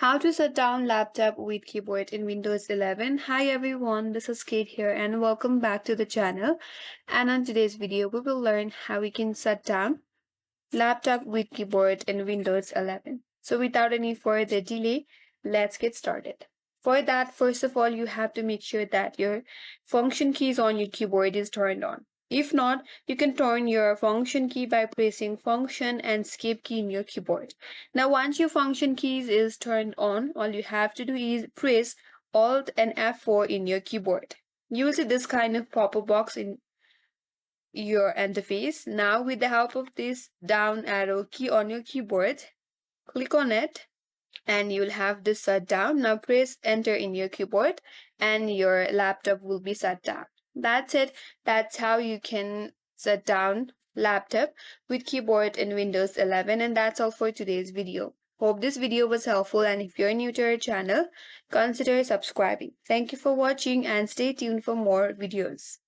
How to shut down laptop with keyboard in Windows 11. Hi everyone, this is Kate here and welcome back to the channel. And on today's video, we will learn how we can shut down laptop with keyboard in Windows 11. So without any further delay, let's get started. For that, first of all, you have to make sure that your function keys on your keyboard is turned on. If not, you can turn your function key by pressing function and escape key in your keyboard. Now, once your function keys is turned on, all you have to do is press Alt and F4 in your keyboard. You will see this kind of pop-up box in your interface. Now, with the help of this down arrow key on your keyboard, click on it and you'll have this shut down. Now press enter in your keyboard and your laptop will be shut down. That's it. That's how you can shut down laptop with keyboard in Windows 11, and that's all for today's video. Hope this video was helpful, and if you're new to our channel, consider subscribing. Thank you for watching and stay tuned for more videos.